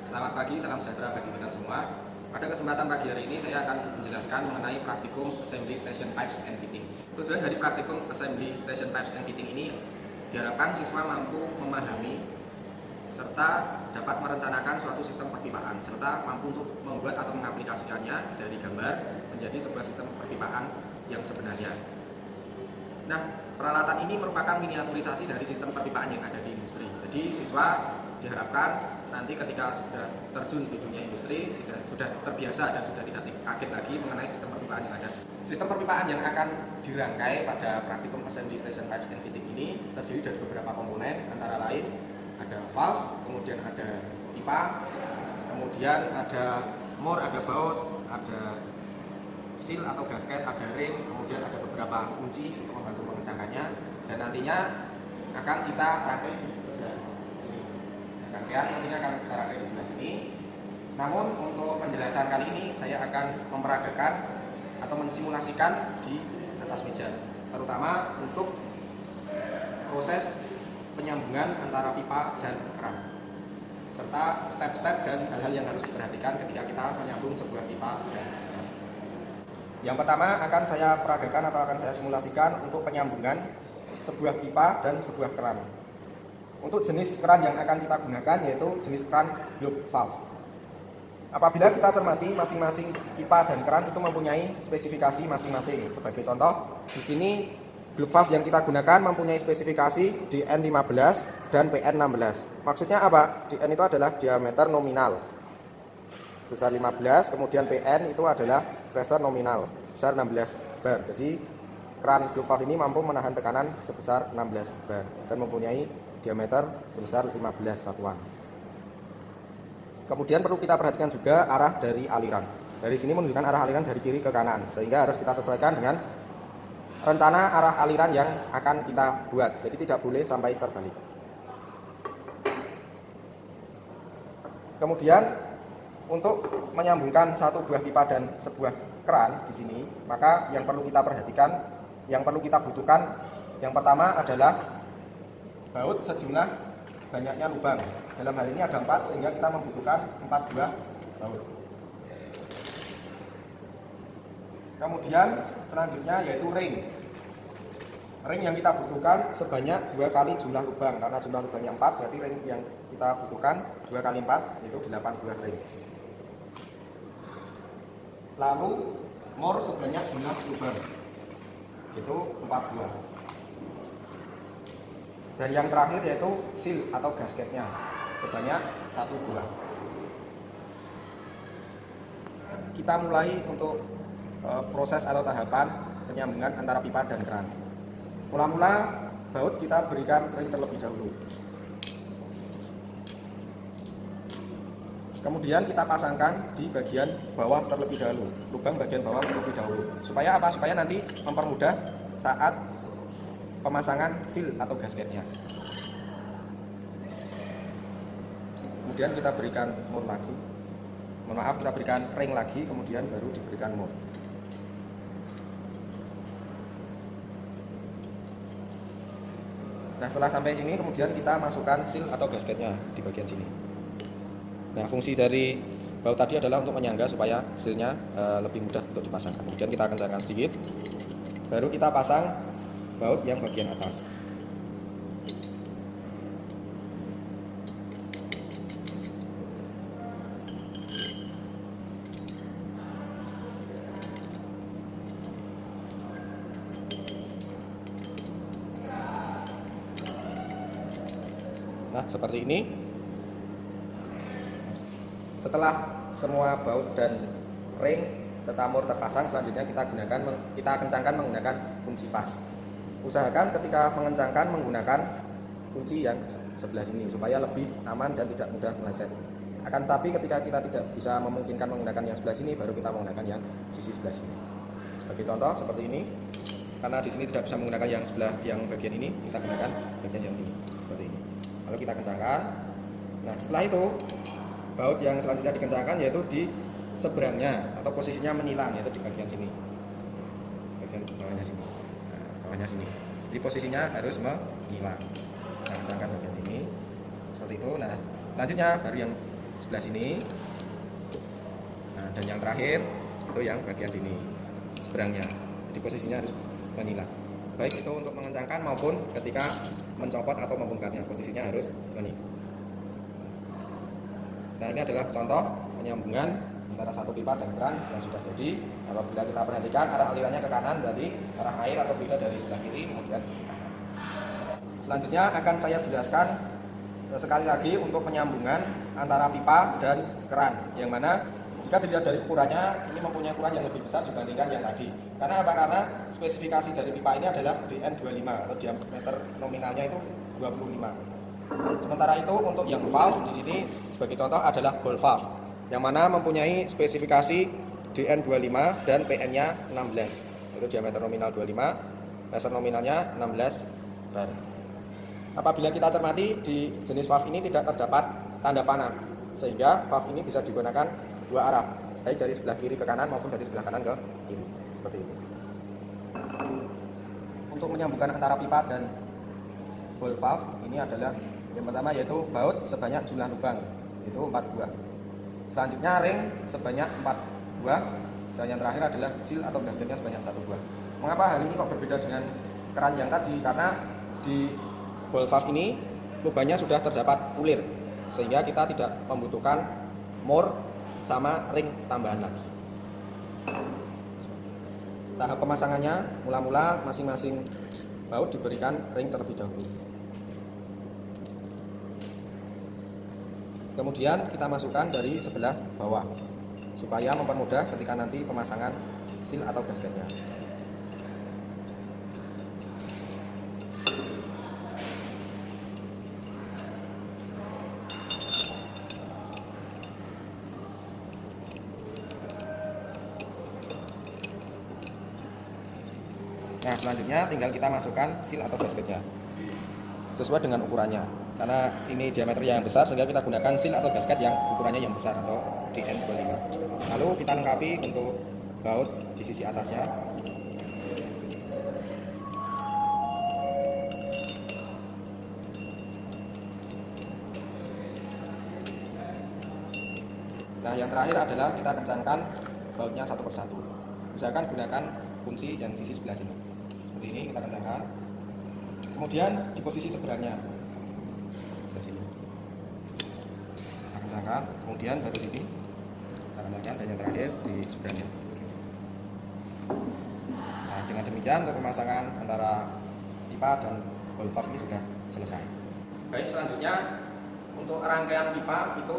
Selamat pagi, salam sejahtera bagi kita semua. Pada kesempatan pagi hari ini saya akan menjelaskan mengenai praktikum Assembly Station Pipes and Fitting. Tujuan dari praktikum Assembly Station Pipes and Fitting ini diharapkan siswa mampu memahami serta dapat merencanakan suatu sistem perpipaan serta mampu untuk membuat atau mengaplikasikannya dari gambar menjadi sebuah sistem perpipaan yang sebenarnya. Nah, peralatan ini merupakan miniaturisasi dari sistem perpipaan yang ada di industri. Jadi siswa diharapkan nanti ketika sudah terjun di dunia industri sudah terbiasa dan sudah tidak kaget lagi mengenai sistem perpipaan yang ada. Sistem perpipaan yang akan dirangkai pada praktikum Assembly Station Pipes and Fitting ini terdiri dari beberapa komponen, antara lain ada valve, kemudian ada pipa, kemudian ada more, ada baut, ada seal atau gasket, ada ring, kemudian ada beberapa kunci untuk membantu mengencangkannya, dan nantinya akan kita rangkai di sebelah sini. Rangkaian nantinya akan kita rangkai di sebelah sini. Namun untuk penjelasan kali ini saya akan memperagakan atau mensimulasikan di atas meja, terutama untuk proses penyambungan antara pipa dan keran, serta step-step dan hal-hal yang harus diperhatikan ketika kita menyambung sebuah pipa dan keran. Yang pertama akan saya peragakan atau akan saya simulasikan untuk penyambungan sebuah pipa dan sebuah keran. Untuk jenis keran yang akan kita gunakan yaitu jenis keran globe valve. Apabila kita cermati masing-masing pipa dan keran itu mempunyai spesifikasi masing-masing. Sebagai contoh, di sini globe valve yang kita gunakan mempunyai spesifikasi DN15 dan PN16. Maksudnya apa? DN itu adalah diameter nominal sebesar 15, kemudian PN itu adalah pressure nominal sebesar 16 bar. Jadi keran globe valve ini mampu menahan tekanan sebesar 16 bar dan mempunyai diameter sebesar 15 satuan. Kemudian perlu kita perhatikan juga arah dari aliran. Dari sini menunjukkan arah aliran dari kiri ke kanan, sehingga harus kita sesuaikan dengan rencana arah aliran yang akan kita buat. Jadi tidak boleh sampai terbalik. Kemudian untuk menyambungkan satu buah pipa dan sebuah keran di sini, maka yang perlu kita perhatikan, yang perlu kita butuhkan, yang pertama adalah baut sejumlah banyaknya lubang. Dalam hal ini ada 4, sehingga kita membutuhkan 4 buah baut. Kemudian selanjutnya yaitu ring. Ring yang kita butuhkan sebanyak 2 kali jumlah lubang, karena jumlah lubangnya 4, berarti ring yang kita butuhkan 2 kali 4 yaitu 8 buah ring. Lalu more sebanyak jumlah lubang, itu 4 buah. Dan yang terakhir yaitu seal atau gasketnya sebanyak 1 buah. Kita mulai untuk proses atau tahapan penyambungan antara pipa dan keran. Mula-mula baut kita berikan ring terlebih dahulu. Kemudian kita pasangkan di bagian bawah terlebih dahulu, lubang bagian bawah terlebih dahulu. Supaya apa? Supaya nanti mempermudah saat pemasangan seal atau gasketnya. Kemudian kita berikan more lagi. Kita berikan ring lagi, kemudian baru diberikan more. Nah, setelah sampai sini kemudian kita masukkan seal atau gasketnya di bagian sini. Nah, fungsi dari baut tadi adalah untuk menyangga supaya sealnya lebih mudah untuk dipasangkan. Kemudian kita kencangkan sedikit, baru kita pasang baut yang bagian atas. Nah, seperti ini. Setelah semua baut dan ring serta mur terpasang, selanjutnya kita kencangkan menggunakan kunci pas. Usahakan ketika mengencangkan menggunakan kunci yang sebelah sini supaya lebih aman dan tidak mudah meleset. Akan tetapi ketika kita tidak bisa memungkinkan menggunakan yang sebelah sini, baru kita menggunakan yang sisi sebelah sini. Sebagai contoh seperti ini. Karena di sini tidak bisa menggunakan yang sebelah yang bagian ini, kita gunakan bagian yang ini seperti ini. Lalu kita kencangkan. Nah, setelah itu baut yang selanjutnya dikencangkan yaitu di seberangnya atau posisinya menyilang, yaitu di bagian sini, bagian bawahnya sini. Nah, bawahnya sini. Jadi posisinya harus menyilang. Nah, kencangkan bagian sini seperti itu. Nah, selanjutnya baru yang sebelah sini. Nah, dan yang terakhir itu yang bagian sini seberangnya. Jadi posisinya harus menyilang. Baik itu untuk mengencangkan maupun ketika mencopot atau membongkarnya, posisinya harus menyilang. Nah, ini adalah contoh penyambungan antara satu pipa dan keran yang sudah jadi. Apabila kita perhatikan arah alirannya ke kanan, berarti arah air atau fluida dari sebelah kiri kemudian ke kanan. Selanjutnya akan saya jelaskan sekali lagi untuk penyambungan antara pipa dan keran, yang mana jika dilihat dari ukurannya ini mempunyai ukuran yang lebih besar dibandingkan yang tadi. Karena apa? Karena spesifikasi dari pipa ini adalah DN25 atau diameter nominalnya itu 25. Sementara itu untuk yang valve di sini sebagai contoh adalah ball valve, yang mana mempunyai spesifikasi DN25 dan PN-nya 16. Itu diameter nominal 25, laser nominalnya 16 bar. Apabila kita cermati di jenis valve ini tidak terdapat tanda panah, sehingga valve ini bisa digunakan dua arah, baik dari sebelah kiri ke kanan maupun dari sebelah kanan ke kiri, seperti itu. Untuk menyambungkan antara pipa dan ball valve ini adalah yang pertama yaitu baut sebanyak jumlah lubang, yaitu 4 buah. Selanjutnya ring sebanyak 4 buah, dan yang terakhir adalah seal atau gasketnya sebanyak 1 buah. Mengapa hal ini kok berbeda dengan keran yang tadi? Karena di ball valve ini lubangnya sudah terdapat ulir, sehingga kita tidak membutuhkan more sama ring tambahan lagi. Tahap pemasangannya, mula-mula masing-masing baut diberikan ring terlebih dahulu. Kemudian kita masukkan dari sebelah bawah supaya mempermudah ketika nanti pemasangan seal atau gasketnya. Nah, selanjutnya tinggal kita masukkan seal atau gasketnya sesuai dengan ukurannya. Karena ini diameternya yang besar, sehingga kita gunakan seal atau gasket yang ukurannya yang besar atau DN25. Lalu kita lengkapi untuk baut di sisi atasnya. Nah, yang terakhir adalah kita kencangkan bautnya satu persatu. Usahakan gunakan kunci yang sisi sebelah sini. Seperti ini kita kencangkan. Kemudian di posisi seberangnya, sebelah sini, kita kencangkan. Kemudian baru sini kita kencangkan, dan yang terakhir di seberangnya. Nah, dengan demikian untuk pemasangan antara pipa dan ball valve ini sudah selesai. Baik, selanjutnya untuk rangkaian pipa itu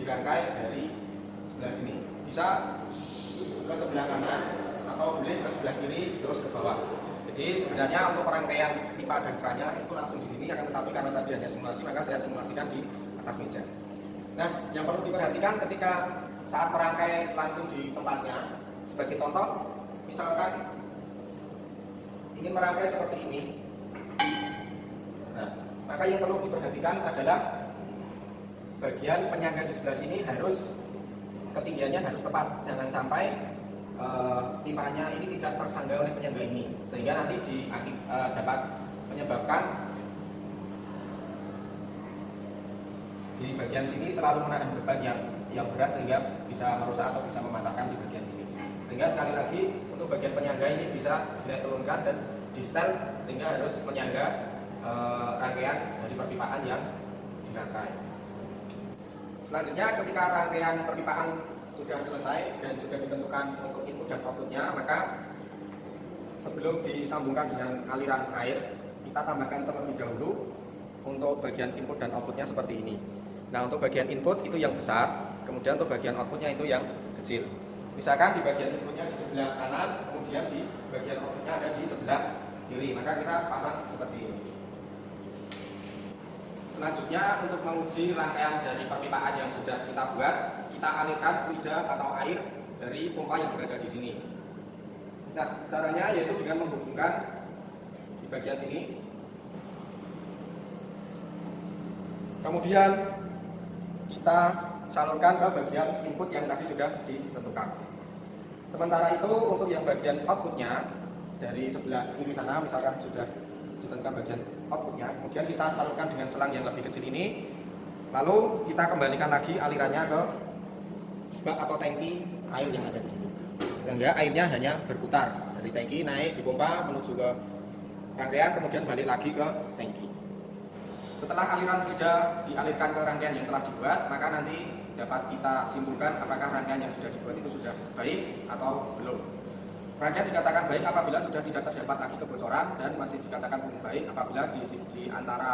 dirangkai dari sebelah sini, bisa ke sebelah kanan atau boleh ke sebelah kiri terus ke bawah. Jadi sebenarnya untuk rangkaian pipa dan kerannya itu langsung di sini, akan tetapi karena tadi hanya simulasi maka saya simulasikan di atas meja. Nah, yang perlu diperhatikan ketika saat merangkai langsung di tempatnya, sebagai contoh, misalkan ingin merangkai seperti ini. Nah, maka yang perlu diperhatikan adalah bagian penyangga di sebelah sini harus ketinggiannya harus tepat, jangan sampai pipanya ini tidak tersangga oleh penyangga ini, sehingga nanti dapat menyebabkan di bagian sini terlalu menahan beban yang berat sehingga bisa merusak atau bisa mematahkan di bagian sini. Sehingga sekali lagi untuk bagian penyangga ini bisa diturunkan dan di setel, sehingga harus menyangga rangkaian dari perpipaan yang dirangkai. Selanjutnya ketika rangkaian perpipaan sudah selesai dan sudah ditentukan untuk input dan outputnya, maka sebelum disambungkan dengan aliran air, kita tambahkan terlebih dahulu untuk bagian input dan outputnya seperti ini. Nah, untuk bagian input itu yang besar, kemudian untuk bagian outputnya itu yang kecil. Misalkan di bagian inputnya di sebelah kanan, kemudian di bagian outputnya ada di sebelah kiri, maka kita pasang seperti ini. Selanjutnya untuk menguji rangkaian dari perpipaan yang sudah kita buat, kita alirkan fluida atau air dari pompa yang berada di sini. Nah, caranya yaitu dengan menghubungkan di bagian sini. Kemudian kita salurkan ke bagian input yang tadi sudah ditentukan. Sementara itu untuk yang bagian outputnya dari sebelah kiri sana, misalkan sudah ditentukan bagian outputnya, kemudian kita salurkan dengan selang yang lebih kecil ini Lalu kita kembalikan lagi alirannya ke bak atau tangki air yang ada di sini, sehingga airnya hanya berputar dari tangki naik dipompa menuju ke rangkaian, kemudian balik lagi ke tangki. Setelah aliran fluida dialirkan ke rangkaian yang telah dibuat, maka nanti dapat kita simpulkan apakah rangkaian yang sudah dibuat itu sudah baik atau belum. Rangkaian dikatakan baik apabila sudah tidak terdapat lagi kebocoran, dan masih dikatakan belum baik apabila di antara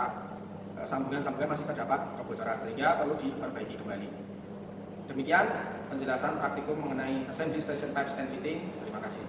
sambungan-sambungan masih terdapat kebocoran, sehingga perlu diperbaiki kembali. Demikian penjelasan praktikum mengenai assembly station pipes and fitting. Terima kasih.